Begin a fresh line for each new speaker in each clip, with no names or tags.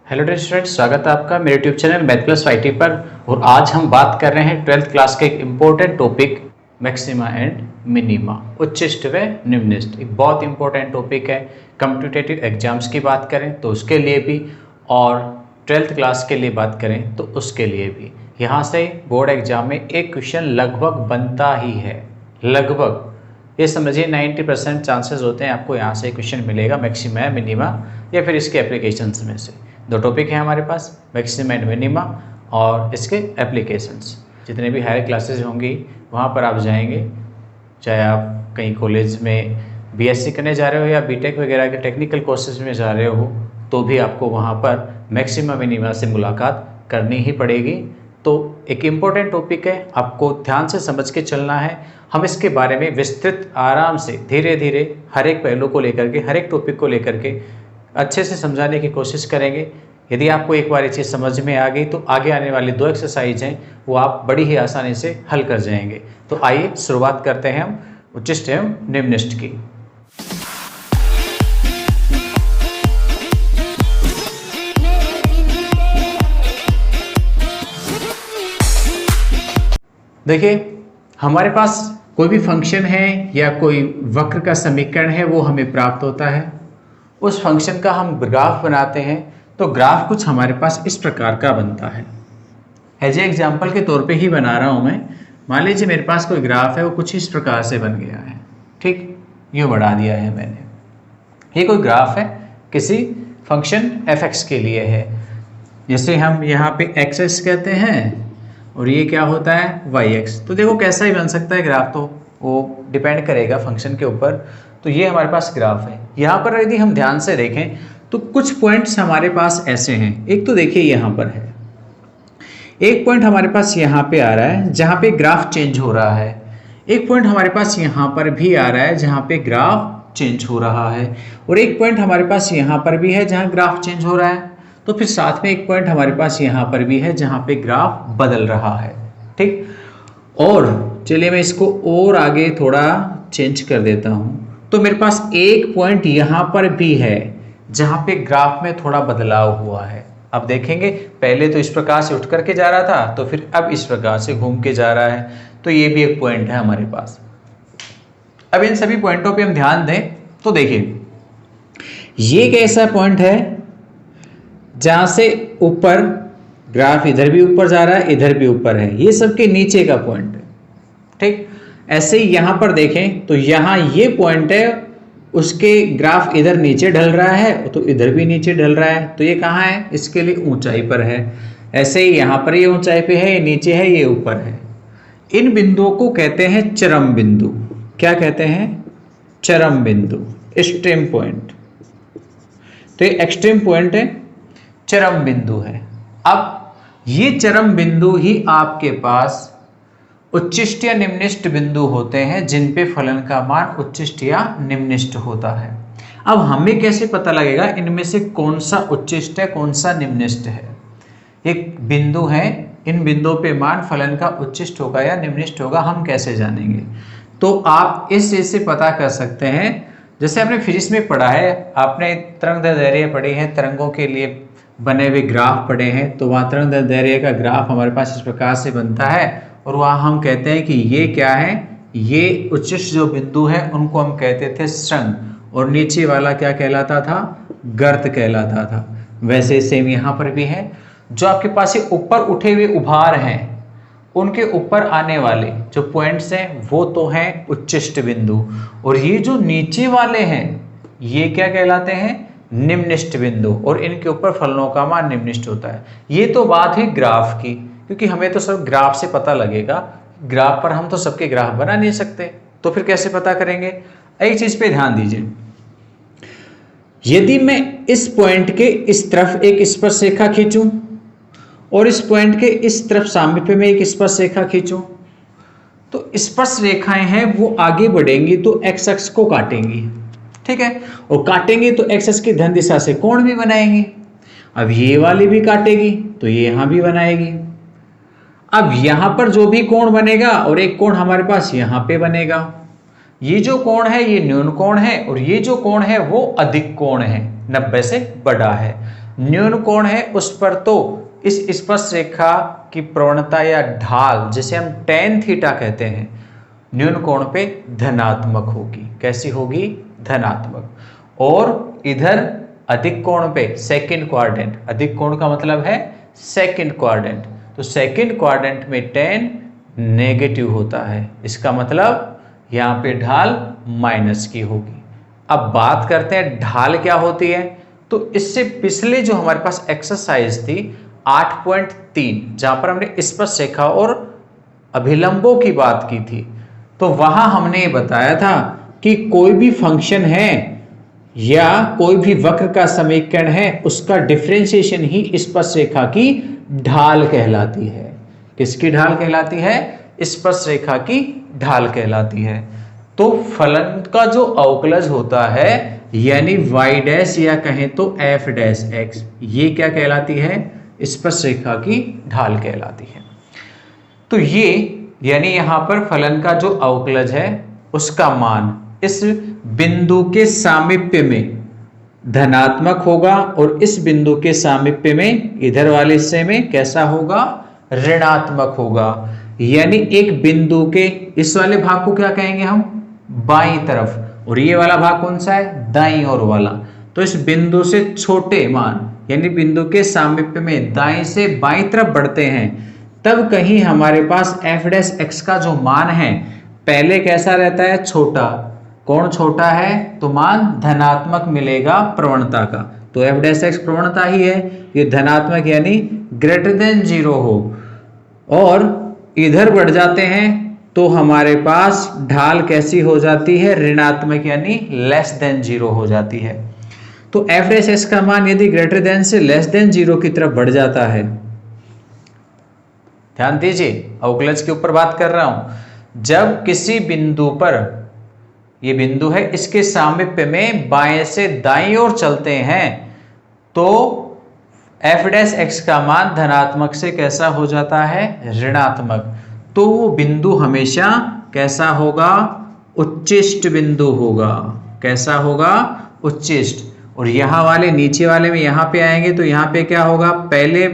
Hello dear students, स्वागत है आपका मेरे YouTube channel math plus IT पर। और आज हम बात कर रहे हैं 12th क्लास के एक important topic maxima and minima, उच्चिष्ट व निम्निष्ट। एक बहुत इंपॉर्टेंट टॉपिक है। कॉम्पिटिटिव एग्जाम्स की बात करें तो उसके लिए भी, और 12th क्लास के लिए बात करें तो उसके लिए भी। यहाँ से बोर्ड एग्जाम में एक क्वेश्चन लगभग बनता ही है, लगभग ये समझिए 90% चांसेस होते हैं आपको यहाँ से क्वेश्चन मिलेगा मैक्सिमा या मिनिमा या फिर इसके एप्लीकेशंस में से। दो टॉपिक है हमारे पास, मैक्सिमा एंड मिनिमा और इसके एप्लीकेशंस। जितने भी हायर क्लासेज होंगी वहाँ पर आप जाएंगे, चाहे आप कहीं कॉलेज में BSc करने जा रहे हो या BTech वगैरह के टेक्निकल कोर्सेज में जा रहे हो, तो भी आपको वहाँ पर मैक्सिमा मिनिमा से मुलाकात करनी ही पड़ेगी। तो एक इम्पोर्टेंट टॉपिक है, आपको ध्यान से समझ के चलना है। हम इसके बारे में विस्तृत आराम से धीरे धीरे हर एक पहलू को लेकर के, हर एक टॉपिक को लेकर के अच्छे से समझाने की कोशिश करेंगे। यदि आपको एक बार ये चीज़ समझ में आ गई तो आगे आने वाली 2 एक्सरसाइज हैं वो आप बड़ी ही आसानी से हल कर जाएंगे। तो आइए शुरुआत करते हैं हम उच्चिष्ट एवं निम्निष्ट की। देखिए, हमारे पास कोई भी फंक्शन है या कोई वक्र का समीकरण है, वो हमें प्राप्त होता है। उस फंक्शन का हम ग्राफ बनाते हैं तो ग्राफ कुछ हमारे पास इस प्रकार का बनता है। एज ए एग्जाम्पल के तौर पे ही बना रहा हूँ मैं। मान लीजिए मेरे पास कोई ग्राफ है, वो कुछ इस प्रकार से बन गया है। ठीक, यूँ बढ़ा दिया है मैंने। ये कोई ग्राफ है, किसी फंक्शन fx के लिए है। जैसे हम यहाँ पे xx कहते हैं और ये क्या होता है yx। तो देखो कैसा ही बन सकता है ग्राफ, तो वो डिपेंड करेगा फंक्शन के ऊपर। तो ये हमारे पास ग्राफ है। यहाँ पर यदि हम ध्यान से देखें तो कुछ पॉइंट्स हमारे पास ऐसे हैं। एक तो देखिए यहाँ पर है, एक पॉइंट हमारे पास यहाँ पे आ रहा है जहाँ पे ग्राफ चेंज हो रहा है। एक पॉइंट हमारे पास यहाँ पर भी आ रहा है जहाँ पे ग्राफ चेंज हो रहा है, और एक पॉइंट हमारे पास यहाँ पर भी है जहाँ ग्राफ चेंज हो रहा है। तो फिर साथ में एक पॉइंट हमारे पास यहाँ पर भी है जहाँ पे ग्राफ बदल रहा है। ठीक, और चलिए मैं इसको और आगे थोड़ा चेंज कर देता हूँ। तो मेरे पास एक पॉइंट यहाँ पर भी है जहाँ पे ग्राफ में थोड़ा बदलाव हुआ है। अब देखेंगे, पहले तो इस प्रकार से उठ करके जा रहा था, तो फिर अब इस प्रकार से घूम के जा रहा है। तो ये भी एक पॉइंट है हमारे पास। अब इन सभी पॉइंटों पे हम ध्यान दें तो देखिए, ये एक ऐसा पॉइंट है जहाँ से ऊपर ग्राफ इधर भी ऊपर जा रहा है, इधर भी ऊपर है। ये सबके नीचे का पॉइंट है। ठीक, ऐसे ही यहाँ पर देखें तो यहाँ ये पॉइंट है, उसके ग्राफ इधर नीचे ढल रहा है तो इधर भी नीचे ढल रहा है। तो ये कहाँ है, इसके लिए ऊंचाई पर है। ऐसे ही यहाँ पर ये ऊंचाई पे है, ये नीचे है, ये ऊपर है। इन बिंदुओं को कहते हैं चरम बिंदु। क्या कहते हैं? चरम बिंदु, एक्सट्रीम पॉइंट। तो ये एक्सट्रीम पॉइंट है, चरम बिंदु है। अब ये चरम बिंदु ही आपके पास उच्चिष्ट या निम्निष्ट बिंदु होते हैं, जिन पे फलन का मान उच्चिष्ट या निम्निष्ट होता है। अब हमें कैसे पता लगेगा इनमें से कौन सा उच्चिष्ट है, कौन सा निम्निष्ट है? एक बिंदु है, इन बिंदुओं पे मान फलन का उच्चिष्ट होगा या निम्निष्ट होगा, हम कैसे जानेंगे? तो आप इस चीज से पता कर सकते हैं। जैसे आपने फिजिक्स में पढ़ा है, आपने तरंगदैर्घ्य पढ़ी है, तरंगों के लिए बने हुए ग्राफ पढ़े हैं। तो वहाँ तरंगदैर्घ्य का ग्राफ हमारे पास इस प्रकार से बनता है, और वहाँ हम कहते हैं कि ये क्या है, ये उच्चिष्ट जो बिंदु है उनको हम कहते थे श्रृंग, और नीचे वाला क्या कहलाता था? गर्त कहलाता था। वैसे सेम यहाँ पर भी है। जो आपके पास ये ऊपर उठे हुए उभार हैं, उनके ऊपर आने वाले जो पॉइंट्स हैं वो तो हैं उच्चिष्ट बिंदु, और ये जो नीचे वाले हैं ये क्या कहलाते हैं? निम्निष्ट बिंदु, और इनके ऊपर फलनों का मान निम्निष्ट होता है। ये तो बात है ग्राफ की, क्योंकि हमें तो सब ग्राफ से पता लगेगा। ग्राफ पर हम तो सबके ग्राफ बना नहीं सकते, तो फिर कैसे पता करेंगे? एक चीज पे ध्यान दीजिए, यदि मैं इस पॉइंट के इस तरफ एक स्पर्श रेखा खींचूं और इस पॉइंट के इस तरफ सामीप्य में एक स्पर्श रेखा खींचूं, तो स्पर्श रेखाएं हैं वो आगे बढ़ेंगी तो एक्स अक्ष को काटेंगी। ठीक है, और काटेंगे तो एक्स अक्ष की धन दिशा से कोण भी बनाएंगे। अब ये वाली भी काटेगी तो ये यहां भी बनाएगी। अब यहां पर जो भी कोण बनेगा और एक कोण हमारे पास यहां पे बनेगा, ये जो कोण है ये न्यून कोण है और ये जो कोण है वो अधिक कोण है। 90 से बड़ा है। न्यून कोण है उस पर तो इस स्पर्शरेखा की प्रवणता या ढाल जिसे हम tan थीटा कहते हैं, न्यून कोण पे धनात्मक होगी। कैसी होगी? धनात्मक। और इधर अधिक कोण पे सेकंड क्वाड्रेंट, अधिक कोण का मतलब है सेकंड क्वाड्रेंट, तो सेकंड क्वाड्रेंट में tan नेगेटिव होता है, इसका मतलब यहाँ पे ढाल माइनस की होगी। अब बात करते हैं ढाल क्या होती है। तो इससे पिछले जो हमारे पास एक्सरसाइज थी 8.3, जहां पर हमने स्पर्शरेखा और अभिलंबों की बात की थी, तो वहां हमने बताया था कि कोई भी फंक्शन है या कोई भी वक्र का समीकरण है, उसका डिफरेंशिएशन ही स्पर्शरेखा की ढाल कहलाती है। किसकी ढाल कहलाती है? स्पर्शरेखा की ढाल कहलाती है। तो फलन का जो अवकलज होता है यानी y डैश या कहें तो f डैश x, ये क्या कहलाती है? स्पर्शरेखा की ढाल कहलाती है। तो ये यानी यहां पर फलन का जो अवकलज है उसका मान इस बिंदु के सामीप्य में धनात्मक होगा और इस बिंदु के सामीप्य में इधर वाले हिस्से में कैसा होगा? ऋणात्मक होगा। यानी एक बिंदु के इस वाले भाग को क्या कहेंगे हम? बाईं तरफ, और ये वाला भाग कौन सा है? दाईं ओर वाला। तो इस बिंदु से छोटे मान यानी बिंदु के सामीप्य में दाईं से बाईं तरफ बढ़ते हैं, तब कहीं हमारे पास f डैश x का जो मान है पहले कैसा रहता है? छोटा। कौन छोटा है? तो मान धनात्मक मिलेगा प्रवणता का। तो f डैश x प्रवणता ही है, ये धनात्मक यानी ग्रेटर देन 0 हो। और इधर बढ़ जाते हैं तो हमारे पास ढाल कैसी हो जाती है? ऋणात्मक यानी लेस देन 0 हो जाती है। तो f डैश x का मान यदि ग्रेटर देन से लेस देन 0 की तरफ बढ़ जाता है, ध्यान दीजिए अवकलज के ऊपर बात कर रहा हूं, जब किसी बिंदु पर, ये बिंदु है, इसके सामीप्य में बाएं से दाईं ओर चलते हैं तो f डैश x का मान धनात्मक से कैसा हो जाता है? ऋणात्मक। तो वो बिंदु हमेशा कैसा होगा? उच्चिष्ट बिंदु होगा। कैसा होगा? उच्चिष्ट। और यहां वाले नीचे वाले में यहां पे आएंगे तो यहां पे क्या होगा? पहले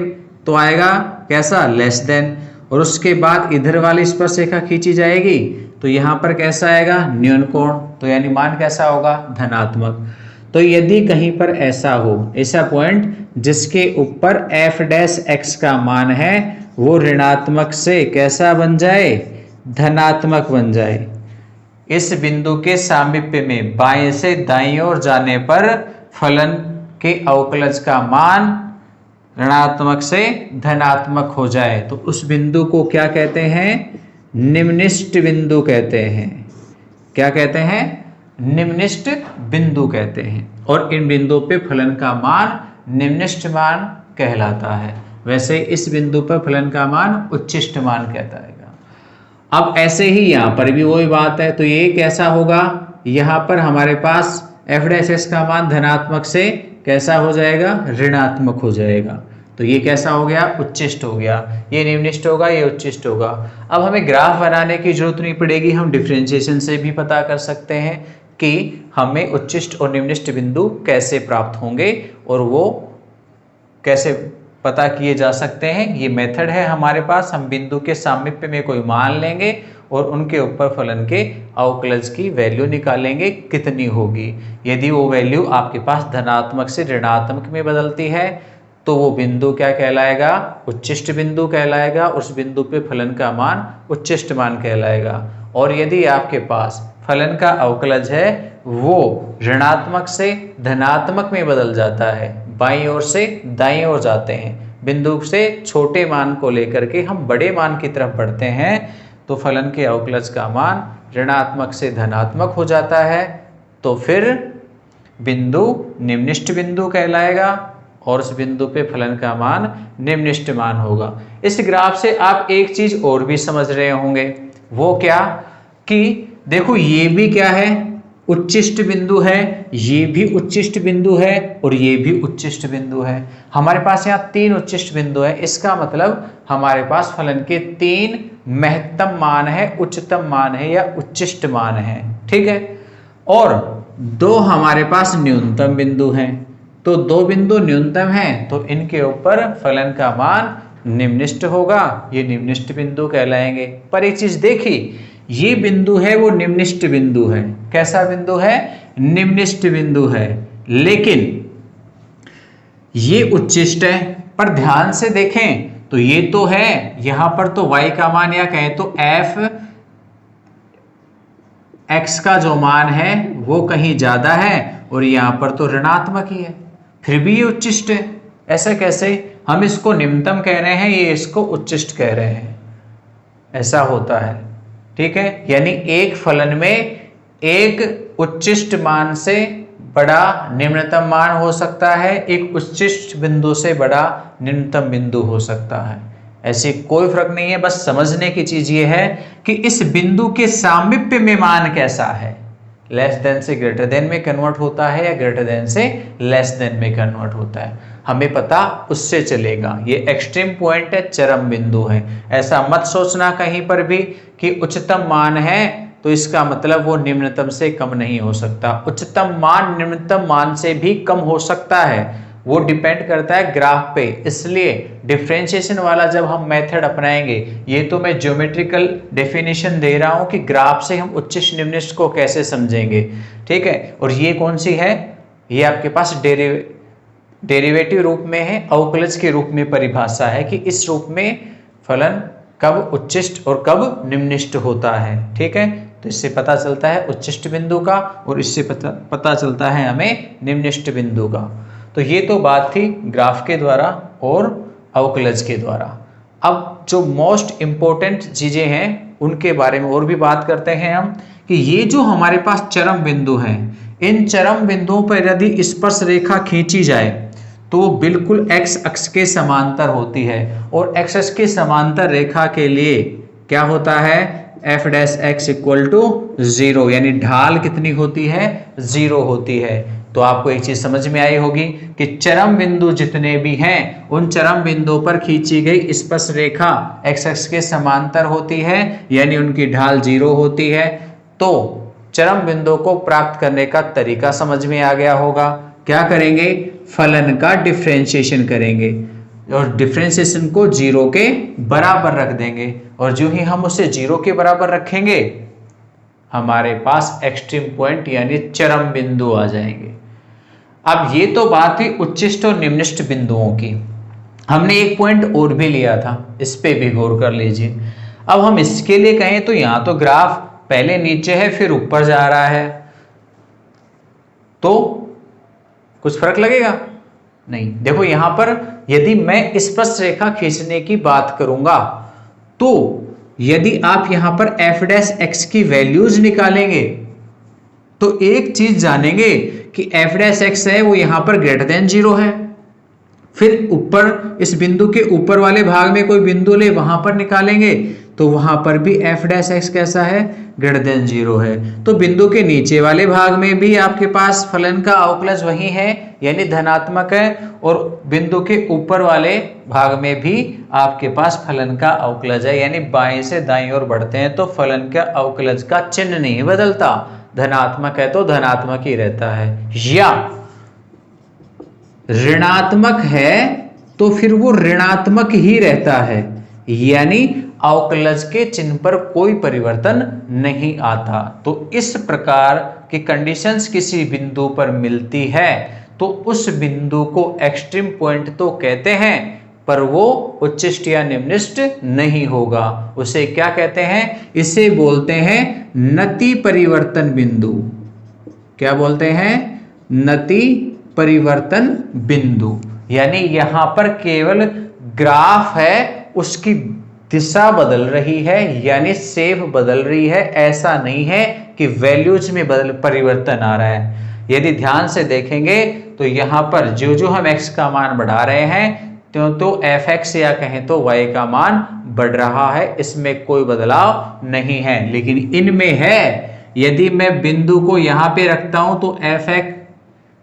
तो आएगा कैसा? लेस देन, और उसके बाद इधर वाली स्पर्शरेखा खींची जाएगी तो यहां पर कैसा आएगा? न्यून कोण। तो यानी मान कैसा होगा? धनात्मक। तो यदि कहीं पर ऐसा हो, ऐसा पॉइंट जिसके ऊपर f डैश x का मान है वो ऋणात्मक से कैसा बन जाए? धनात्मक बन जाए। इस बिंदु के सामीप्य में बाएं से दाईं ओर जाने पर फलन के अवकलज का मान ऋणात्मक से धनात्मक हो जाए तो उस बिंदु को क्या कहते हैं? निम्निष्ट बिंदु कहते हैं। क्या कहते हैं? निम्निष्ट बिंदु कहते हैं। और इन बिंदु पे फलन का मान निम्निष्ट मान कहलाता है। वैसे इस बिंदु पर फलन का मान उच्चिष्ट मान कहता है। अब ऐसे ही यहां पर भी वही बात है, तो ये कैसा होगा? यहां पर हमारे पास f डैश x का मान धनात्मक से कैसा हो जाएगा? ऋणात्मक हो जाएगा। तो ये कैसा हो गया? उच्चिष्ट हो गया। ये निम्निष्ट होगा, ये उच्चिष्ट होगा। अब हमें ग्राफ बनाने की जरूरत नहीं पड़ेगी, हम डिफरेंशिएशन से भी पता कर सकते हैं कि हमें उच्चिष्ट और निम्निष्ट बिंदु कैसे प्राप्त होंगे और वो कैसे पता किए जा सकते हैं। ये मेथड है हमारे पास। हम बिंदु के सामीप्य में कोई मान लेंगे और उनके ऊपर फलन के अवकलज की वैल्यू निकालेंगे कितनी होगी। यदि वो वैल्यू आपके पास धनात्मक से ऋणात्मक में बदलती है तो वो बिंदु क्या कहलाएगा? उच्चिष्ट बिंदु कहलाएगा। उस बिंदु पे फलन का मान उच्चिष्ट मान कहलाएगा। और यदि आपके पास फलन का अवकलज है वो ऋणात्मक से धनात्मक में बदल जाता है, बाईं ओर से दाईं ओर जाते हैं, बिंदु से छोटे मान को लेकर के हम बड़े मान की तरफ बढ़ते हैं, तो फलन के अवकलज का मान ऋणात्मक से धनात्मक हो जाता है। तो फिर बिंदु निम्निष्ट बिंदु कहलाएगा और उस बिंदु पे फलन का मान निम्निष्ट मान होगा। इस ग्राफ से आप एक चीज और भी समझ रहे होंगे, वो क्या कि देखो ये भी क्या है? उच्चिष्ट बिंदु है, ये भी उच्चिष्ट बिंदु है और ये भी उच्चिष्ट बिंदु है। हमारे पास यहाँ 3 उच्चिष्ट बिंदु है। इसका मतलब हमारे पास फलन के 3 महत्तम मान है, उच्चतम मान है या उच्चिष्ट मान है। ठीक है। और 2 हमारे पास न्यूनतम बिंदु हैं। तो दो बिंदु न्यूनतम हैं तो इनके ऊपर फलन का मान निम्निष्ट होगा, ये निम्निष्ट बिंदु कहलाएंगे। पर एक चीज देखी, ये बिंदु है वो निम्निष्ट बिंदु है। कैसा बिंदु है? निम्निष्ट बिंदु है, लेकिन ये उच्चिष्ट है। पर ध्यान से देखें तो ये तो है, यहां पर तो y का मान या कहें तो f x का जो मान है वो कहीं ज्यादा है और यहां पर तो ऋणात्मक ही है, फिर भी ये उच्चिष्ट है। ऐसा कैसे? हम इसको निम्नतम कह रहे हैं, ये इसको उच्चिष्ट कह रहे हैं, ऐसा होता है। ठीक है, यानी एक फलन में एक उच्चिष्ट मान से बड़ा निम्नतम मान हो सकता है, एक उच्चिष्ट बिंदु से बड़ा निम्नतम बिंदु हो सकता है। ऐसी कोई फर्क नहीं है, बस समझने की चीज ये है कि इस बिंदु के सामीप्य में मान कैसा है, लेस देन से ग्रेटर देन में कन्वर्ट होता है या ग्रेटर देन से लेस देन में कन्वर्ट होता है, हमें पता उससे चलेगा। ये एक्सट्रीम पॉइंट है, चरम बिंदु है। ऐसा मत सोचना कहीं पर भी कि उच्चतम मान है तो इसका मतलब वो निम्नतम से कम नहीं हो सकता। उच्चतम मान निम्नतम मान से भी कम हो सकता है, वो डिपेंड करता है ग्राफ पे। इसलिए डिफरेंशिएशन वाला जब हम मेथड अपनाएंगे, ये तो मैं ज्योमेट्रिकल डेफिनेशन दे रहा हूं कि ग्राफ से हम उच्चिष्ट निम्निष्ट को कैसे समझेंगे। ठीक है, और ये कौन सी है? ये आपके पास डेरिवेटिव रूप में है, अवकलज के रूप में परिभाषा है कि इस रूप में फलन कब उच्चिष्ट और कब निम्निष्ट होता है। ठीक है, तो इससे पता चलता है उच्चिष्ट बिंदु का और इससे पता चलता है हमें निम्निष्ट बिंदु का। तो ये तो बात थी ग्राफ के द्वारा और अवकलज के द्वारा। अब जो मोस्ट इंपॉर्टेंट चीजें हैं उनके बारे में और भी बात करते हैं हम, कि ये जो हमारे पास चरम बिंदु हैं, इन चरम बिंदुओं पर यदि स्पर्श रेखा खींची जाए तो वो बिल्कुल x अक्ष के समांतर होती है, और x अक्ष के समांतर रेखा के लिए क्या होता है? f dash x equal to 0, यानी ढाल कितनी होती है? 0 होती है। तो आपको एक चीज समझ में आई होगी कि चरम बिंदु जितने भी हैं उन चरम बिंदुओं पर खींची गई स्पर्श रेखा x अक्ष के समांतर होती है, यानी उनकी ढाल 0 होती है। तो चरम बिंदु को प्राप्त करने का तरीका समझ में आ गया होगा। क्या करेंगे? फलन का डिफरेंशिएशन करेंगे और डिफरेंशिएशन को 0 के बराबर रख देंगे, और जो ही हम उसे 0 के बराबर रखेंगे हमारे पास एक्सट्रीम पॉइंट यानी चरम बिंदु आ जाएंगे। अब ये तो बात हुई उच्चिष्ट और निम्निष्ट बिंदुओं की। हमने एक पॉइंट और भी लिया था, इस पे भी गौर कर लीजिए। अब हम इसके लिए कहें तो यहां तो ग्राफ पहले नीचे है फिर ऊपर जा रहा है, तो कुछ फर्क लगेगा? नहीं। देखो यहां पर यदि मैं स्पर्श रेखा खींचने की बात करूंगा तो यदि आप यहां पर f डैश x की वैल्यूज निकालेंगे तो एक चीज जानेंगे कि f डैश x है वो यहां पर ग्रेटर देन 0 है। फिर ऊपर इस बिंदु के ऊपर वाले भाग में कोई बिंदु ले, वहां पर निकालेंगे तो वहां पर भी f डैश x कैसा है? ग्रेटर देन 0 है। तो बिंदु के नीचे वाले भाग में भी आपके पास फलन का अवकलज वही है, यानी धनात्मक है, और बिंदु के ऊपर वाले भाग में भी आपके पास फलन का अवकलज है, यानी बाएं से दाएं ओर बढ़ते हैं तो फलन का अवकलज का चिन्ह नहीं बदलता, धनात्मक है तो धनात्मक ही रहता है, या ऋणात्मक है तो फिर वो ऋणात्मक ही रहता है, यानी अवकलज के चिन्ह पर कोई परिवर्तन नहीं आता। तो इस प्रकार की कंडीशंस किसी बिंदु पर मिलती है तो उस बिंदु को एक्सट्रीम पॉइंट तो कहते हैं, पर वो उच्चिष्ट या निम्निष्ट नहीं होगा। उसे क्या कहते हैं? इसे बोलते हैं नति परिवर्तन बिंदु। क्या बोलते हैं? नति परिवर्तन बिंदु। यानी यहां पर केवल ग्राफ है, उसकी दिशा बदल रही है, यानी शेप बदल रही है, ऐसा नहीं है कि वैल्यूज में परिवर्तन आ रहा है। यदि ध्यान से देखेंगे तो यहां पर जो जो हम x का मान बढ़ा रहे हैं तो fx या कहें तो y का मान बढ़ रहा है, इसमें कोई बदलाव नहीं है। लेकिन इनमें है, यदि मैं बिंदु को यहां पे रखता हूं तो fx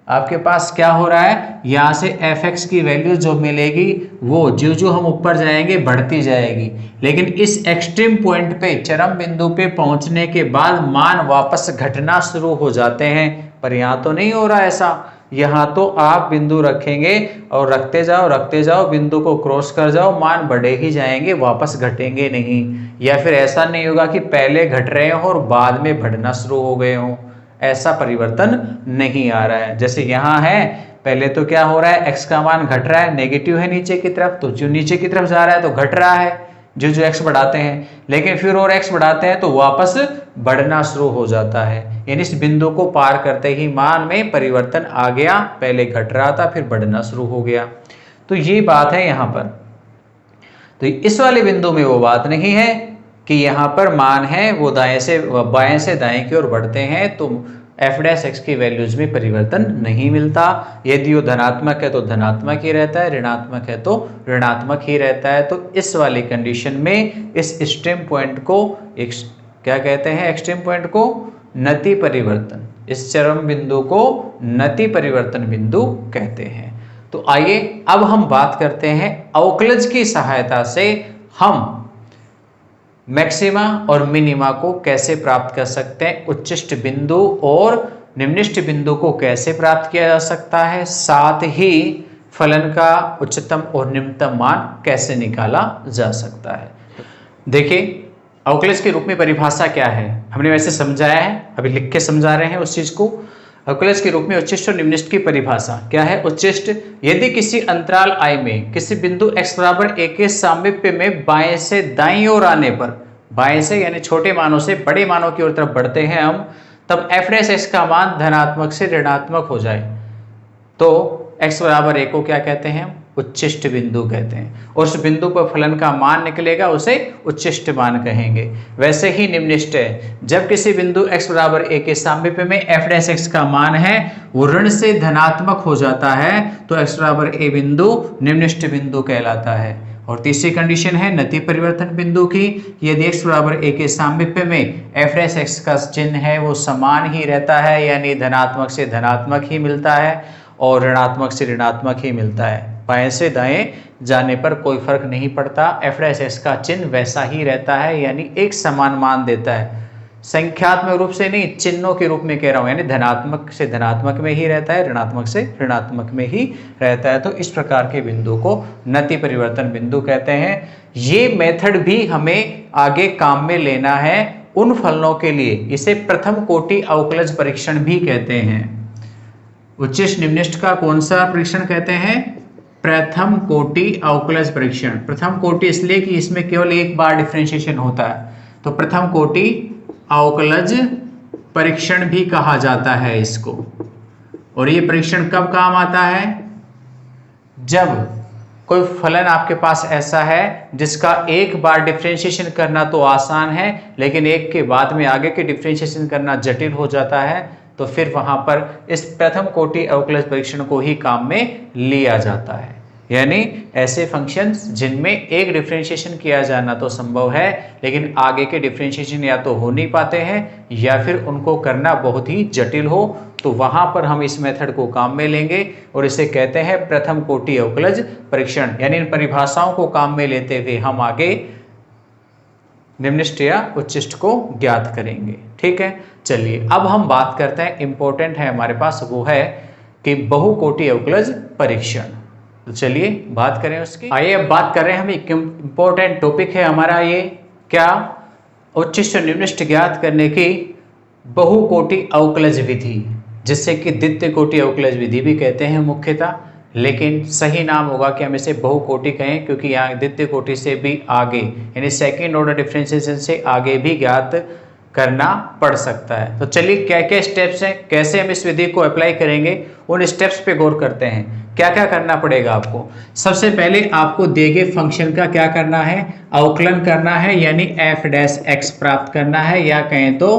आपके पास क्या हो रहा है? यहां से fx की वैल्यू जो मिलेगी वो जो जो हम ऊपर जाएंगे बढ़ती जाएगी, लेकिन इस एक्सट्रीम पॉइंट पे, चरम बिंदु पे पहुंचने के बाद मान वापस घटना शुरू हो जाते हैं। पर यहां तो नहीं हो रहा ऐसा, यहाँ तो आप बिंदु रखेंगे और रखते जाओ, बिंदु को क्रॉस कर जाओ, मान बढ़े ही जाएंगे, वापस घटेंगे नहीं। या फिर ऐसा नहीं होगा कि पहले घट रहे हो और बाद में बढ़ना शुरू हो गए हो, ऐसा परिवर्तन नहीं आ रहा है। जैसे यहाँ है, पहले तो क्या हो रहा है, x का मान घट रहा है, नेगेटिव है नीचे की तरफ, तो जो नीचे की तरफ जा रहा है तो घट रहा है जो x बढ़ाते हैं, लेकिन फिर और x बढ़ाते हैं तो वापस बढ़ना शुरू हो जाता है। यानी इस बिंदु को पार करते ही मान में परिवर्तन आ गया, पहले घट रहा था फिर बढ़ना शुरू हो गया। तो ये बात है यहाँ पर। तो इस वाले बिंदु में वो बात नहीं है कि यहाँ पर मान है वो बाएं से दाएं की ओर बढ़ते हैं तो f' की वैल्यूज में परिवर्तन नहीं मिलता। यदि वो धनात्मक है तो धनात्मक ही रहता है, ऋणात्मक है तो ऋणात्मक ही रहता है। तो इस वाली कंडीशन में इस एक्सट्रीम पॉइंट को क्या कहते हैं, एक्सट्रीम पॉइंट को नति परिवर्तन, इस चरम बिंदु को नति परिवर्तन बिंदु कहते हैं। तो आइए अब हम बात करते हैं अवकलज की सहायता से हम मैक्सिमा और मिनिमा को कैसे प्राप्त कर सकते हैं, उच्चिष्ट बिंदु और निम्निष्ट बिंदु को कैसे प्राप्त किया जा सकता है, साथ ही फलन का उच्चतम और निम्नतम मान कैसे निकाला जा सकता है। देखिए अवकलज के रूप में परिभाषा क्या है, हमने वैसे समझाया है, अभी लिख के समझा रहे हैं उस चीज को। अवकलज के रूप में उच्चिष्ट और निम्निष्ट की परिभाषा क्या है। उच्चिष्ट, यदि किसी अंतराल I में किसी बिंदु x बराबर a के सामीप्य में बाएं से दाईं ओर आने पर, बाएं से यानी छोटे मानों से बड़े मानों की ओर तरफ बढ़ते हैं हम, तब f' का मान धनात्मक से ऋणात्मक हो जाए तो x बराबर a को क्या कहते हैं, उच्चिष्ट बिंदु कहते हैं। और उस बिंदु पर फलन का मान निकलेगा उसे उच्चिष्ट मान कहेंगे। वैसे ही निम्निष्ट है, जब किसी बिंदु x बराबर a के सामीप्य में f' का मान है वो ऋण से धनात्मक हो जाता है तो x बराबर a बिंदु निम्निष्ट बिंदु कहलाता है। और तीसरी कंडीशन है नति परिवर्तन बिंदु की, यदि x बराबर a के सामीप्य में f' का चिन्ह है वो समान ही रहता है, यानी धनात्मक से धनात्मक ही मिलता है और ऋणात्मक से ऋणात्मक ही मिलता है। बाएं से दाएं जाने पर कोई फर्क नहीं पड़ता, f' का चिन्ह वैसा ही रहता है, यानी एक समान मान देता है। संख्यात्मक रूप से नहीं, चिन्हों के रूप में कह रहा हूं, यानी धनात्मक से धनात्मक में ही रहता है, ऋणात्मक से ऋणात्मक में ही रहता है। तो इस प्रकार के बिंदु को नति परिवर्तन बिंदु कहते हैं। ये मेथड भी हमें आगे काम में लेना है उन फलनों के लिए, इसे प्रथम कोटि अवकलज परीक्षण भी कहते हैं। उच्चिष्ट निम्निष्ट का कौन सा परीक्षण कहते हैं, प्रथम कोटि अवकलज परीक्षण। प्रथम कोटि इसलिए कि इसमें केवल एक बार डिफरेंशिएशन होता है, तो प्रथम कोटि अवकलज परीक्षण भी कहा जाता है इसको। और ये परीक्षण कब काम आता है, जब कोई फलन आपके पास ऐसा है जिसका एक बार डिफरेंशिएशन करना तो आसान है, लेकिन एक के बाद में आगे के डिफरेंशिएशन करना जटिल हो जाता है, तो फिर वहां पर इस प्रथम कोटि अवकलज परीक्षण को ही काम में लिया जाता है। यानी ऐसे फंक्शंस जिनमें एक डिफरेंशिएशन किया जाना तो संभव है, लेकिन आगे के डिफरेंशिएशन या तो हो नहीं पाते हैं या फिर उनको करना बहुत ही जटिल हो, तो वहां पर हम इस मेथड को काम में लेंगे और इसे कहते हैं प्रथम कोटि अवकलज परीक्षण। यानी इन परिभाषाओं को काम में लेते हुए हम आगे निम्निष्ट या उच्चिष्ट को ज्ञात करेंगे। ठीक है, चलिए अब हम बात करते हैं, इंपॉर्टेंट है हमारे पास, वो है कि बहुकोटि अवकलज परीक्षण। तो चलिए बात करें उसकी। आइए अब बात कर रहे हैं हम, एक इंपॉर्टेंट टॉपिक है हमारा ये, क्या, उच्चिष्ट और निम्निष्ट ज्ञात करने की बहुकोटि अवकलज विधि, जिससे कि द्वितीय कोटि अवकलज विधि भी कहते हैं मुख्यतः, लेकिन सही नाम होगा कि हम इसे बहुकोटि कहें, क्योंकि यहाँ द्वितीय कोटि से भी आगे यानी सेकेंड ऑर्डर डिफरेंशिएशन से आगे भी ज्ञात करना पड़ सकता है। तो चलिए क्या क्या स्टेप्स हैं, कैसे हम इस विधि को अप्लाई करेंगे, उन स्टेप्स पे गौर करते हैं। क्या क्या करना पड़ेगा आपको, सबसे पहले आपको दिए गए फंक्शन का क्या करना है, अवकलन करना है, यानी f' प्राप्त करना है, या कहें तो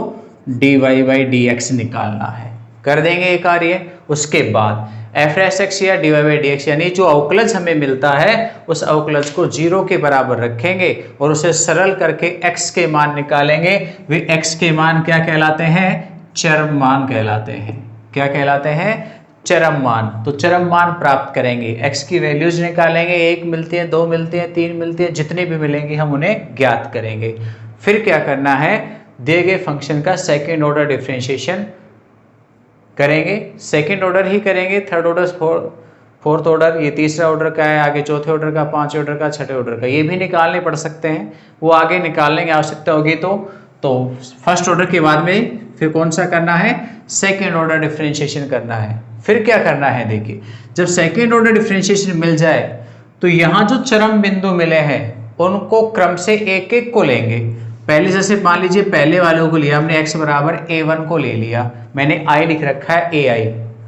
dy/dx निकालना है। कर देंगे ये कार्य। उसके बाद f' या dy/dx यानी जो अवकलज हमें मिलता है उस अवकलज को 0 के बराबर रखेंगे और उसे सरल करके x के मान निकालेंगे। वे x के मान क्या कहलाते हैं, चरम मान कहलाते हैं। क्या कहलाते हैं, चरम मान। तो चरम मान प्राप्त करेंगे, x की वैल्यूज निकालेंगे, 1 मिलती है, 2 मिलती है, 3 मिलती है, जितने भी मिलेंगे हम उन्हें ज्ञात करेंगे। फिर क्या करना है, दिए गए फंक्शन का सेकेंड ऑर्डर डिफरेंशिएशन करेंगे, सेकंड ऑर्डर ही करेंगे, थर्ड ऑर्डर, फोर्थ ऑर्डर, ये तीसरा ऑर्डर का है, आगे चौथे ऑर्डर का, पांचवें ऑर्डर का, छठे ऑर्डर का, ये भी निकालने पड़ सकते हैं, वो आगे निकालने की आवश्यकता होगी। तो फर्स्ट ऑर्डर के बाद में फिर कौन सा करना है, सेकेंड ऑर्डर डिफरेंशिएशन करना है। फिर क्या करना है, देखिए जब सेकेंड ऑर्डर डिफरेंशिएशन मिल जाए तो यहाँ जो चरम बिंदु मिले हैं उनको क्रम से एक एक को लेंगे। पहले जैसे मान लीजिए पहले वालों को लिया हमने x बराबर a1 को ले लिया, मैंने i लिख रखा है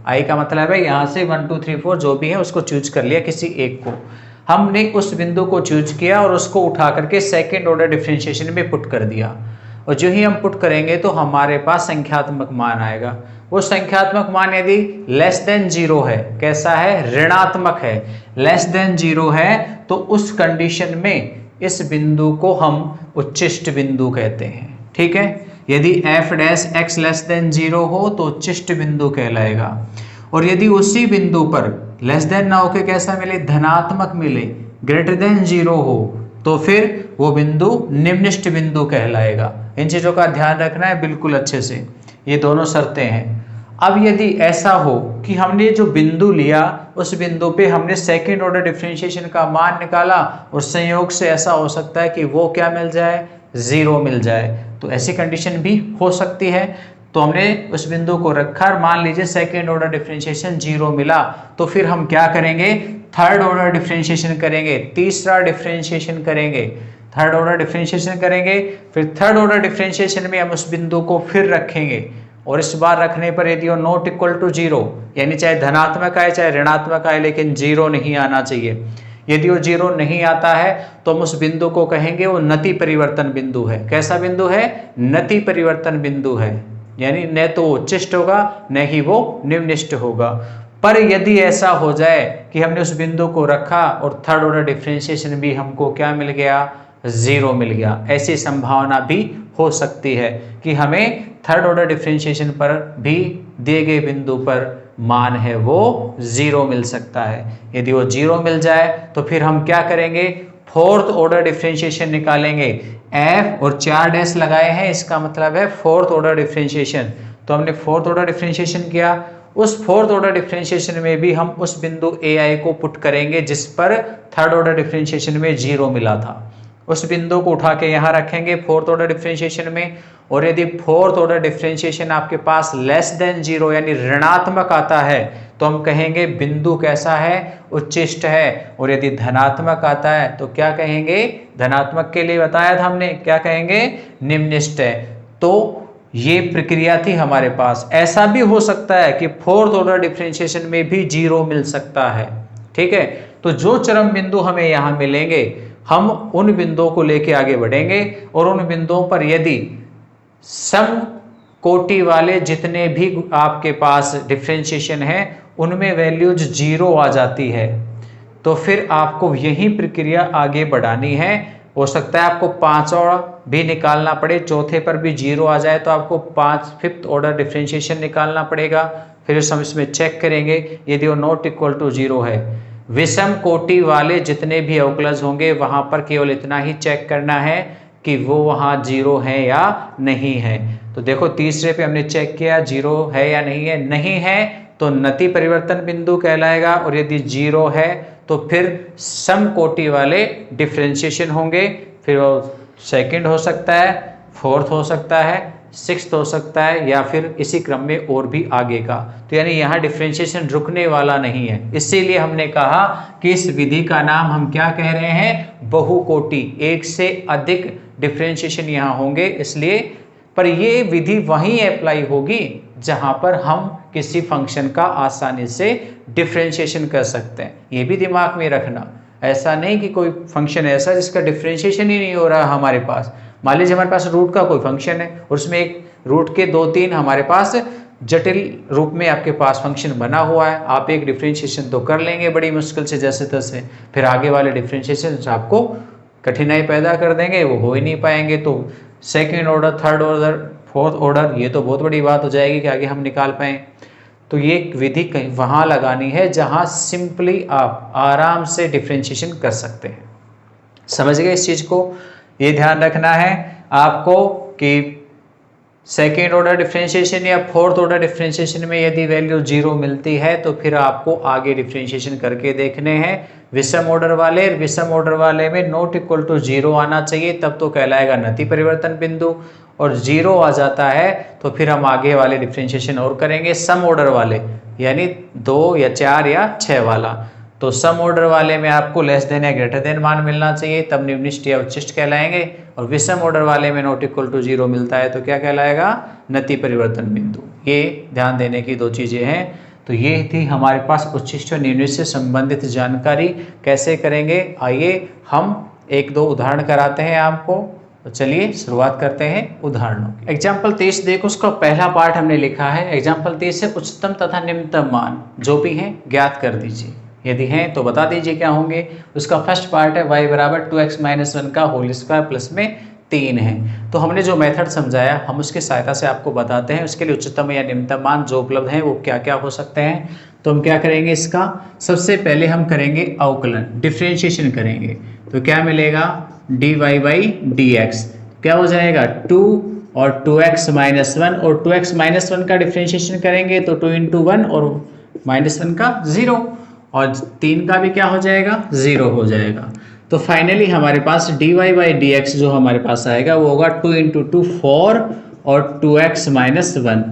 ai का मतलब है यहाँ से 1 2 3 4 जो भी है उसको चूज कर लिया, किसी एक को हमने उस बिंदु को चूज किया और उसको उठा करके सेकेंड ऑर्डर डिफरेंशिएशन में पुट कर दिया। और जो ही हम पुट करेंगे तो हमारे पास संख्यात्मक मान आएगा। वो संख्यात्मक मान यदि लेस देन जीरो है, कैसा है, ऋणात्मक है, लेस देन जीरो है, तो उस कंडीशन में इस बिंदु को हम उच्चिष्ट बिंदु कहते हैं। ठीक है, यदि f dash x less than zero हो तो उच्चिष्ट बिंदु कहलाएगा। और यदि उसी बिंदु पर लेस देन ना होके कैसा मिले, धनात्मक मिले, ग्रेटर देन जीरो हो, तो फिर वो बिंदु निम्निष्ट बिंदु कहलाएगा। इन चीजों का ध्यान रखना है बिल्कुल अच्छे से, ये दोनों शर्तें हैं। अब यदि ऐसा हो कि हमने जो बिंदु लिया उस बिंदु पे हमने सेकेंड ऑर्डर डिफरेंशिएशन का मान निकाला और संयोग से ऐसा हो सकता है कि वो क्या मिल जाए, जीरो मिल जाए, तो ऐसी कंडीशन भी हो सकती है। तो हमने उस बिंदु को रखा और मान लीजिए सेकेंड ऑर्डर डिफरेंशिएशन जीरो मिला, तो फिर हम क्या करेंगे, थर्ड ऑर्डर डिफरेंशिएशन करेंगे, तीसरा डिफरेंशिएशन करेंगे, थर्ड ऑर्डर डिफरेंशिएशन करेंगे। फिर थर्ड ऑर्डर डिफरेंशिएशन में हम उस बिंदु को फिर रखेंगे और इस बार रखने पर यदि वो नॉट इक्वल टू जीरो, यानी चाहे धनात्मक आए चाहे ऋणात्मक आए लेकिन जीरो नहीं आना चाहिए, यदि वो जीरो नहीं आता है तो हम उस बिंदु को कहेंगे वो नति परिवर्तन बिंदु है। कैसा बिंदु है, नति परिवर्तन बिंदु है, यानी न तो वो उच्चिष्ट होगा न ही वो निम्निष्ट होगा। पर यदि ऐसा हो जाए कि हमने उस बिंदु को रखा और थर्ड ऑर्डर डिफरेंशिएशन भी हमको क्या मिल गया, जीरो मिल गया, ऐसी संभावना भी हो सकती है कि हमें थर्ड ऑर्डर डिफरेंशिएशन पर भी दिए गए बिंदु पर मान है वो जीरो मिल सकता है। यदि वो जीरो मिल जाए तो फिर हम क्या करेंगे, फोर्थ ऑर्डर डिफरेंशिएशन निकालेंगे। f और 4 डैश लगाए हैं, इसका मतलब है फोर्थ ऑर्डर डिफरेंशिएशन। तो हमने फोर्थ ऑर्डर डिफरेंशिएशन किया, उस फोर्थ ऑर्डर डिफरेंशिएशन में भी हम उस बिंदु ai को पुट करेंगे जिस पर थर्ड ऑर्डर डिफरेंशिएशन में जीरो मिला था, उस बिंदु को उठा के यहाँ रखेंगे फोर्थ ऑर्डर डिफरेंशिएशन में। और यदि फोर्थ ऑर्डर डिफरेंशिएशन आपके पास लेस देन जीरो यानी ऋणात्मक आता है तो हम कहेंगे बिंदु कैसा है, उच्चिष्ट है। और यदि धनात्मक आता है तो क्या कहेंगे, धनात्मक के लिए बताया था हमने, क्या कहेंगे, निम्निष्ट है। तो ये प्रक्रिया थी हमारे पास। ऐसा भी हो सकता है कि फोर्थ ऑर्डर डिफरेंशिएशन में भी जीरो मिल सकता है। ठीक है, तो जो चरम बिंदु हमें यहाँ मिलेंगे हम उन बिंदुओं को लेके आगे बढ़ेंगे और उन बिंदुओं पर यदि सम कोटि वाले जितने भी आपके पास डिफरेंशिएशन है उनमें वैल्यूज जीरो आ जाती है तो फिर आपको यही प्रक्रिया आगे बढ़ानी है। हो सकता है आपको पांचवा भी निकालना पड़े, चौथे पर भी जीरो आ जाए तो आपको फिफ्थ ऑर्डर डिफरेंशिएशन निकालना पड़ेगा। फिर हम इसमें चेक करेंगे यदि वो नॉट इक्वल टू जीरो है। विषम कोटि वाले जितने भी अवकलज होंगे वहां पर केवल इतना ही चेक करना है कि वो वहां जीरो है या नहीं है। तो देखो तीसरे पे हमने चेक किया जीरो है या नहीं है, नहीं है तो नति परिवर्तन बिंदु कहलाएगा, और यदि जीरो है तो फिर सम कोटि वाले डिफरेंशिएशन होंगे। फिर वो सेकंड हो सकता है, फोर्थ हो सकता है, सिक्स्थ हो सकता है या फिर इसी क्रम में और भी आगे का। तो यानी यहाँ डिफरेंशिएशन रुकने वाला नहीं है। इसीलिए हमने कहा कि इस विधि का नाम हम क्या कह रहे हैं, बहुकोटि, एक से अधिक डिफरेंशिएशन यहाँ होंगे इसलिए। पर ये विधि वहीं अप्लाई होगी जहां पर हम किसी फंक्शन का आसानी से डिफरेंशिएशन कर सकते हैं। ये भी दिमाग में रखना, ऐसा नहीं कि कोई फंक्शन ऐसा जिसका डिफरेंशिएशन ही नहीं हो रहा हमारे पास। मान लीजिए हमारे पास रूट का कोई फंक्शन है और उसमें एक रूट के 2-3 हमारे पास जटिल रूप में आपके पास फंक्शन बना हुआ है, आप एक डिफरेंशिएशन तो कर लेंगे बड़ी मुश्किल से जैसे तैसे, फिर आगे वाले डिफरेंशिएशन आपको कठिनाई पैदा कर देंगे, वो हो ही नहीं पाएंगे। तो second order, third order, fourth order, ये तो बहुत बड़ी बात हो जाएगी कि आगे हम निकाल पाएँ। तो ये विधि कहीं वहाँ लगानी है जहाँ सिंपली आप आराम से डिफरेंशिएशन कर सकते हैं। समझ गए इस चीज़ को, ये ध्यान रखना है आपको कि सेकेंड ऑर्डर डिफरेंशिएशन या फोर्थ ऑर्डर डिफरेंशिएशन में यदि वैल्यू 0 मिलती है तो फिर आपको आगे डिफरेंशिएशन करके देखने हैं विषम ऑर्डर वाले। विषम ऑर्डर वाले में नॉट इक्वल टू 0 आना चाहिए, तब तो कहलाएगा नति परिवर्तन बिंदु, और 0 आ जाता है तो फिर हम आगे वाले डिफरेंशिएशन और करेंगे सम ऑर्डर वाले, यानी 2 या 4 या 6 वाला। तो सम ऑर्डर वाले में आपको लेस देन या ग्रेटर देन मान मिलना चाहिए, तब निम्निष्ट या उच्चिष्ट कहलाएंगे। और विषम ऑर्डर वाले में नॉट इक्वल टू 0 मिलता है तो क्या कहलाएगा, नति परिवर्तन बिंदु। ये ध्यान देने की दो चीजें हैं। तो ये थी हमारे पास उच्चिष्ट और निम्निष्ट से संबंधित जानकारी। कैसे करेंगे, आइए हम एक दो उदाहरण कराते हैं आपको। तो चलिए शुरुआत करते हैं उदाहरणों की। एग्जाम्पल 23 देखो, उसका पहला पार्ट हमने लिखा है। एग्जाम्पल 23 से उच्चतम तथा निम्नतम मान जो भी हैं ज्ञात कर दीजिए, यदि हैं तो बता दीजिए क्या होंगे। उसका फर्स्ट पार्ट है y बराबर 2x - 1 का होल स्क्वायर प्लस में 3 है। तो हमने जो मेथड समझाया हम उसकी सहायता से आपको बताते हैं। उसके लिए उच्चतम या निम्नतम मान जो उपलब्ध हैं वो क्या क्या हो सकते हैं। तो हम क्या करेंगे, इसका सबसे पहले हम करेंगे अवकलन, डिफ्रेंशिएशन करेंगे। तो क्या मिलेगा, dy/dx क्या हो जाएगा 2 और 2x - 1, और 2x - 1 का डिफ्रेंशिएशन करेंगे तो 2 × 1 और -1 का 0, और 3 का भी क्या हो जाएगा, 0 हो जाएगा। तो फाइनली हमारे पास dy/dx जो हमारे पास आएगा वो होगा 2 × 2 4 और 2x - 1।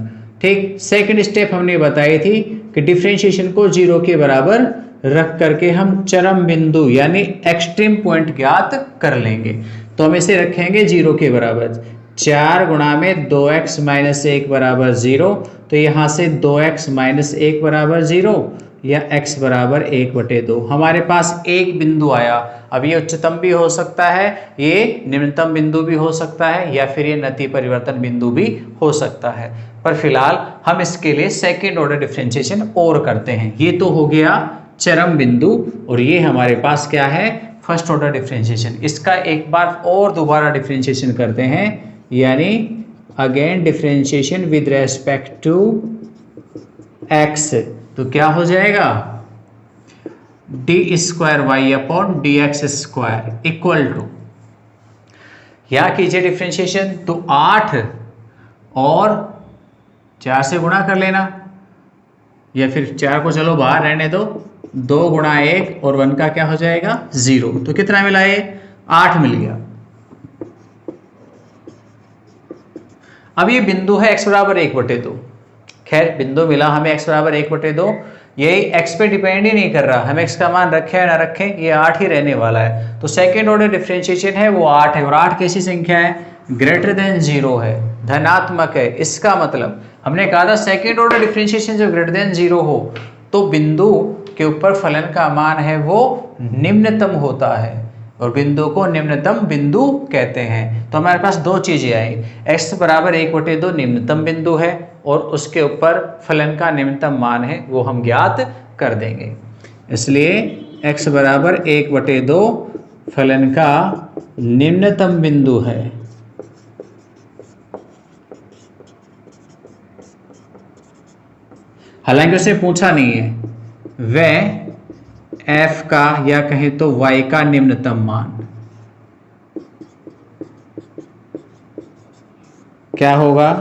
ठीक, सेकंड स्टेप हमने बताई थी कि डिफरेंशिएशन को 0 के बराबर रख करके हम चरम बिंदु यानी एक्सट्रीम पॉइंट ज्ञात कर लेंगे। तो हम इसे रखेंगे 0 के बराबर। 4 गुणा में 2x - 1 बराबर 0, तो यहाँ से 2x - 1 बराबर 0 या x बराबर 1/2। हमारे पास एक बिंदु आया। अब ये उच्चतम भी हो सकता है, ये निम्नतम बिंदु भी हो सकता है, या फिर ये नति परिवर्तन बिंदु भी हो सकता है। पर फिलहाल हम इसके लिए सेकेंड ऑर्डर डिफरेंशिएशन और करते हैं। ये तो हो गया चरम बिंदु, और ये हमारे पास क्या है, फर्स्ट ऑर्डर डिफरेंशिएशन। इसका एक बार और दोबारा डिफरेंशिएशन करते हैं, यानी again differentiation with respect to x। तो क्या हो जाएगा, d²y/dx² इक्वल टू, क्या कीजिए डिफरेंशिएशन, तो 8 और 4 से गुणा कर लेना, या फिर 4 को चलो बाहर रहने दो, 2 × 1 और 1 का क्या हो जाएगा 0। तो कितना मिला, ये 8 मिल गया। अब ये बिंदु है x बराबर 1/2। खैर बिंदु मिला हमें x बराबर 1/2, ये x पे डिपेंड ही नहीं कर रहा, हम x का मान रखें या ना रखें ये 8 ही रहने वाला है। तो सेकेंड ऑर्डर डिफरेंशिएशन है वो 8 है, और 8 कैसी संख्या है, ग्रेटर देन 0 है, धनात्मक है। इसका मतलब हमने कहा था सेकेंड ऑर्डर डिफरेंशिएशन जब ग्रेटर देन 0 हो तो बिंदु के ऊपर फलन का मान है वो निम्नतम होता है, और बिंदु को निम्नतम बिंदु कहते हैं। तो हमारे पास दो चीजें आई, x बराबर 1/2 निम्नतम बिंदु है, और उसके ऊपर फलन का निम्नतम मान है वो हम ज्ञात कर देंगे। इसलिए x बराबर 1/2 फलन का निम्नतम बिंदु है। हालांकि उसे पूछा नहीं है, वह f का या कहें तो y का निम्नतम मान क्या होगा,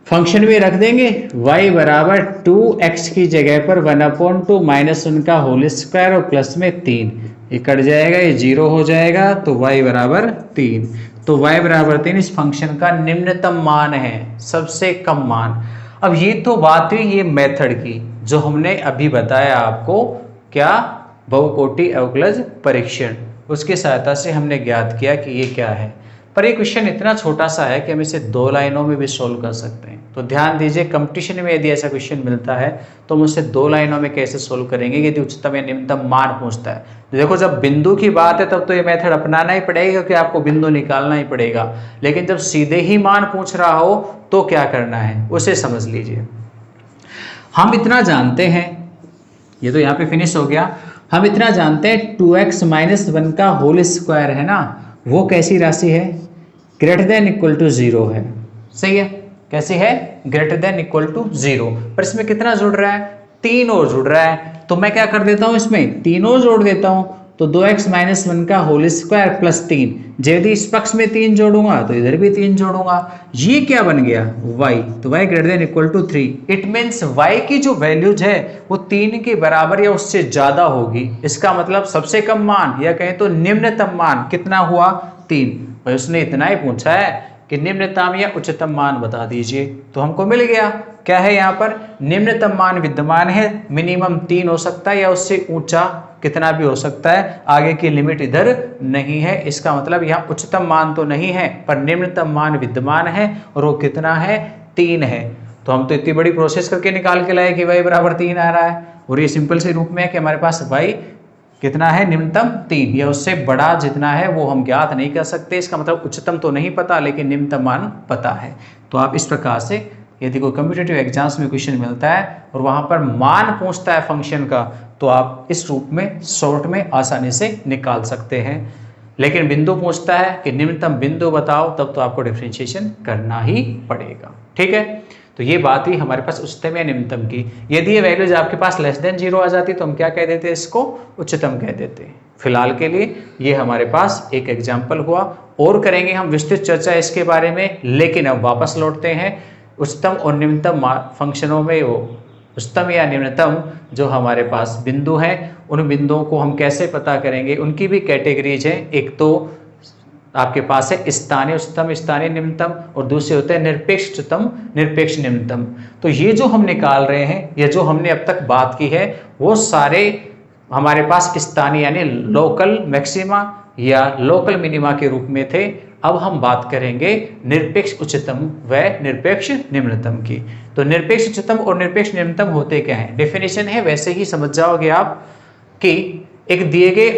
फंक्शन में रख देंगे y बराबर 2x की जगह पर 1/2 - 1 का होल स्क्वायर और प्लस में 3, ये कट जाएगा, ये 0 हो जाएगा, तो y बराबर 3। तो y बराबर 3 इस फंक्शन का निम्नतम मान है, सबसे कम मान। अब ये तो बात हुई ये मेथड की जो हमने अभी बताया आपको, क्या, बहुकोटि अवकलज परीक्षण, उसकी सहायता से हमने ज्ञात किया कि ये क्या है। पर ये क्वेश्चन इतना छोटा सा है कि हम इसे 2 लाइनों में भी सोल्व कर सकते हैं। तो ध्यान दीजिए, कंपटीशन में यदि ऐसा क्वेश्चन मिलता है तो हम उसे 2 लाइनों में कैसे सोल्व करेंगे यदि उच्चतम या निम्नतम मान पूछता है। तो देखो जब बिंदु की बात है तब तो ये मेथड अपनाना ही पड़ेगा क्योंकि आपको बिंदु निकालना ही पड़ेगा, लेकिन जब सीधे ही मान पूछ रहा हो तो क्या करना है उसे समझ लीजिए। हम इतना जानते हैं, ये तो यहाँ पे फिनिश हो गया, हम इतना जानते हैं 2x - 1 का होल स्क्वायर है ना, वो कैसी राशि है, ग्रेटर देन इक्वल टू 0 है। सही है, कैसी है, ग्रेटर देन इक्वल टू 0। पर इसमें कितना जुड़ रहा है, 3 और जुड़ रहा है, तो मैं क्या कर देता हूं इसमें 3 और जोड़ देता हूं। तो 2x माइनस 1 का होल स्क्वायर प्लस 3, यदि इस पक्ष में 3 जोड़ूंगा तो इधर भी 3 जोड़ूंगा, ये क्या बन गया y, तो y greater than equal to 3। It means y की जो वैल्यूज है वो 3 के बराबर या उससे ज्यादा होगी। इसका मतलब सबसे कम मान या कहें तो निम्नतम मान कितना हुआ, 3। भाई उसने इतना ही पूछा है कि निम्नतम या उच्चतम मान बता दीजिए, तो हमको मिल गया। क्या है यहाँ पर, निम्नतम मान विद्यमान है, मिनिमम 3 हो सकता है या उससे ऊंचा कितना भी हो सकता है, आगे की लिमिट इधर नहीं है। इसका मतलब यहाँ उच्चतम मान तो नहीं है पर निम्नतम मान विद्यमान है और वो कितना है, 3 है। तो हम तो इतनी बड़ी प्रोसेस करके निकाल के लाए कि y बराबर 3 आ रहा है, और ये सिंपल से रूप में है कि हमारे पास y कितना है, निम्नतम 3 या उससे बड़ा जितना है वो हम ज्ञात नहीं कर सकते। इसका मतलब उच्चतम तो नहीं पता लेकिन निम्नतम मान पता है। तो आप इस प्रकार से यदि कोई कम्पिटिटिव एग्जाम्स में क्वेश्चन मिलता है और वहां पर मान पूछता है फंक्शन का, तो आप इस रूप में शॉर्ट में आसानी से निकाल सकते हैं। लेकिन बिंदु पूछता है कि निम्नतम बिंदु बताओ, तब तो आपको डिफरेंशिएशन करना ही पड़ेगा। ठीक है, तो ये बात हुई हमारे पास उच्चतम या निम्नतम की। यदि ये वैल्यूज आपके पास लेस देन 0 आ जाती तो हम क्या कह देते, इसको उच्चतम कह देते। फिलहाल के लिए ये हमारे पास एक एग्जाम्पल हुआ, और करेंगे हम विस्तृत चर्चा इसके बारे में। लेकिन अब वापस लौटते हैं उच्चतम और निम्नतम फंक्शनों में, वो उच्चतम या निम्नतम जो हमारे पास बिंदु हैं, उन बिंदुओं को हम कैसे पता करेंगे। उनकी भी कैटेगरीज हैं, एक तो आपके पास है स्थानीय उच्चतम, स्थानीय निम्नतम, और दूसरे होते हैं निरपेक्ष उच्चतम, निरपेक्ष निम्नतम। तो ये जो हम निकाल रहे हैं, ये जो हमने अब तक बात की है, वो सारे हमारे पास स्थानीय यानी लोकल मैक्सिमा या लोकल मिनिमा के रूप में थे। अब हम बात करेंगे निरपेक्ष उच्चतम व निरपेक्ष निम्नतम की। तो निरपेक्ष उच्चतम और निरपेक्ष निम्नतम होते क्या हैं, डेफिनेशन है वैसे ही समझ जाओगे आप कि एक दिए गए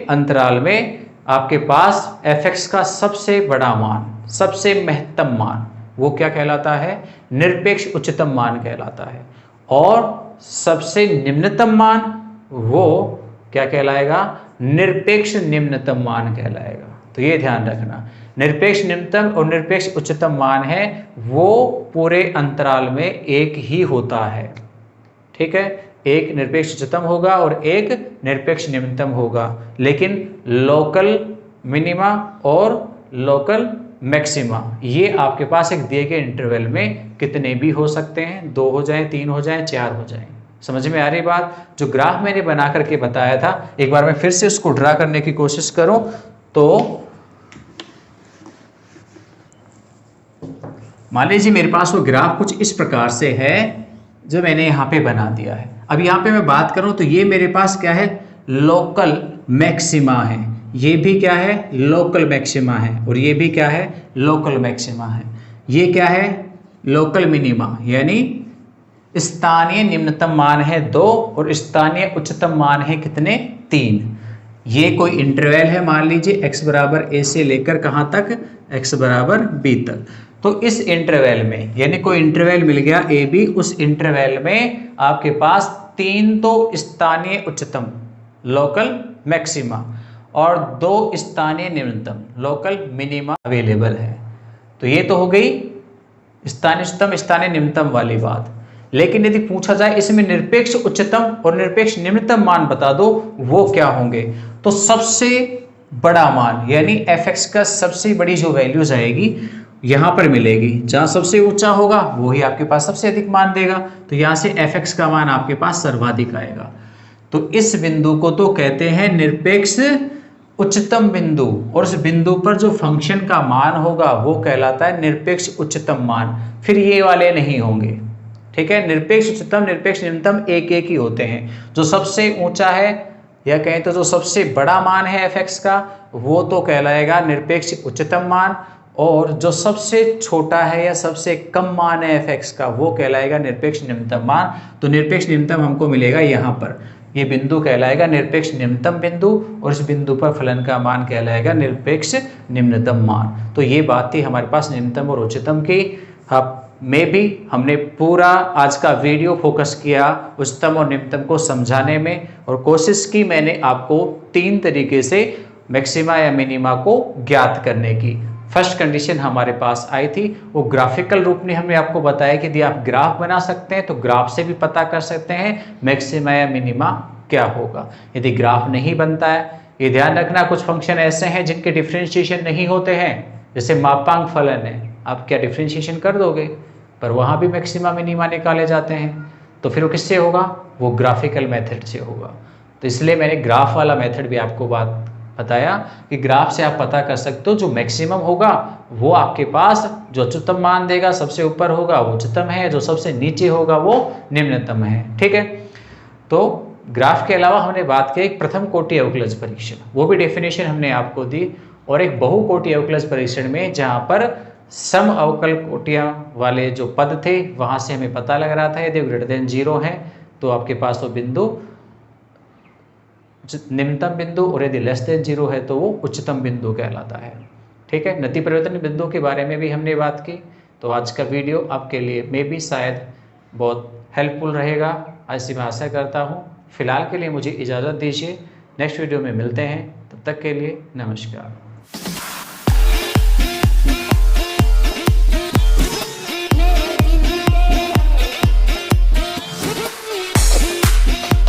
अंतराल में आपके पास fx का सबसे बड़ा मान, सबसे महत्तम मान, वो क्या कहलाता है, निरपेक्ष उच्चतम मान कहलाता है। और सबसे निम्नतम मान वो क्या कहलाएगा, निरपेक्ष निम्नतम मान कहलाएगा। तो ये ध्यान रखना, निरपेक्ष निम्नतम और निरपेक्ष उच्चतम मान है वो पूरे अंतराल में एक ही होता है। ठीक है, एक निरपेक्ष उच्चतम होगा और एक निरपेक्ष निम्नतम होगा, लेकिन लोकल मिनिमा और लोकल मैक्सिमा ये आपके पास एक दिए गए इंटरवल में कितने भी हो सकते हैं, 2 हो जाए, 3 हो जाए, 4 हो जाए। समझ में आ रही बात। जो ग्राफ मैंने बना करके बताया था, एक बार मैं फिर से उसको ड्रा करने की कोशिश करूं तो मान लीजिए मेरे पास वो ग्राफ कुछ इस प्रकार से है जो मैंने यहाँ पे बना दिया है। अब यहाँ पे मैं बात करूं तो ये मेरे पास क्या है, लोकल मैक्सिमा है, ये भी क्या है, लोकल मैक्सिमा है, और ये भी क्या है, लोकल मैक्सिमा है। ये क्या है, लोकल मिनिमा यानी स्थानीय निम्नतम मान है 2 और स्थानीय उच्चतम मान है कितने, 3। ये कोई इंटरवल है, मान लीजिए x बराबर a से लेकर कहां तक, x बराबर b तक। तो इस इंटरवल में यानी कोई इंटरवल मिल गया ए बी, उस इंटरवल में आपके पास 3 तो स्थानीय उच्चतम लोकल मैक्सिमा और 2 स्थानीय निम्नतम लोकल मिनिमा अवेलेबल है। तो ये तो हो गई स्थानीय उच्चतम स्थानीय निम्नतम वाली बात। लेकिन यदि पूछा जाए इसमें निरपेक्ष उच्चतम और निरपेक्ष निम्नतम मान बता दो, वो क्या होंगे, तो सबसे बड़ा मान यानी fx का सबसे बड़ी जो वैल्यूज आएगी यहां पर मिलेगी। जहां सबसे ऊंचा होगा वही आपके पास सबसे अधिक मान देगा, तो यहां से fx का मान आपके पास सर्वाधिक आएगा। तो इस बिंदु को तो कहते हैं निरपेक्ष उच्चतम बिंदु, और उस बिंदु पर जो फंक्शन का मान होगा वो कहलाता है निरपेक्ष उच्चतम मान। फिर ये वाले नहीं होंगे। ठीक है, निरपेक्ष उच्चतम निरपेक्ष निम्नतम एक एक ही होते हैं। जो सबसे ऊंचा है या कहें तो जो सबसे बड़ा मान है fx का, वो तो कहलाएगा निरपेक्ष उच्चतम मान, और जो सबसे छोटा है या सबसे कम मान है fx का, वो कहलाएगा निरपेक्ष निम्नतम मान। तो निरपेक्ष निम्नतम हमको मिलेगा यहाँ पर, ये बिंदु कहलाएगा निरपेक्ष निम्नतम बिंदु, और इस बिंदु पर फलन का मान कहलाएगा निरपेक्ष निम्नतम मान। तो ये बात थी हमारे पास निम्नतम और उच्चतम की। में भी हमने पूरा आज का वीडियो फोकस किया उच्चतम और निम्नतम को समझाने में, और कोशिश की मैंने आपको 3 तरीके से मैक्सिमा या मिनिमा को ज्ञात करने की। फर्स्ट कंडीशन हमारे पास आई थी, वो ग्राफिकल रूप में हमने आपको बताया कि यदि आप ग्राफ बना सकते हैं तो ग्राफ से भी पता कर सकते हैं मैक्सिमा या मिनिमा क्या होगा। यदि ग्राफ नहीं बनता है, ये ध्यान रखना कुछ फंक्शन ऐसे हैं जिनके डिफ्रेंशिएशन नहीं होते हैं, जैसे मापांक फलन है, आप क्या डिफ्रेंशिएशन कर दोगे, पर वहाँ भी मैक्सिमा मिनिमा निकाले जाते हैं, तो फिर वो किससे होगा, वो ग्राफिकल मेथड से होगा। तो इसलिए मैंने ग्राफ वाला मेथड भी आपको बात बताया कि ग्राफ से आप पता कर सकते हो जो मैक्सिमम होगा वो आपके पास जो उच्चतम मान देगा, सबसे ऊपर होगा वो उच्चतम है, जो सबसे नीचे होगा वो निम्नतम है। ठीक है, तो ग्राफ के अलावा हमने बात की एक प्रथम कोटि अवकलज परीक्षण, वो भी डेफिनेशन हमने आपको दी, और एक बहुकोटि अवकलज परीक्षण में जहाँ पर सम अवकल कोटियाँ वाले जो पद थे वहाँ से हमें पता लग रहा था यदि ग्रेटर देन 0 है तो आपके पास वो बिंदु निम्नतम बिंदु, और यदि लेस देन 0 है तो वो उच्चतम बिंदु कहलाता है। ठीक है, नति परिवर्तन बिंदु के बारे में भी हमने बात की। तो आज का वीडियो आपके लिए मे भी शायद बहुत हेल्पफुल रहेगा, ऐसी मैं आशा करता हूँ। फिलहाल के लिए मुझे इजाज़त दीजिए, नेक्स्ट वीडियो में मिलते हैं, तब तक के लिए नमस्कार।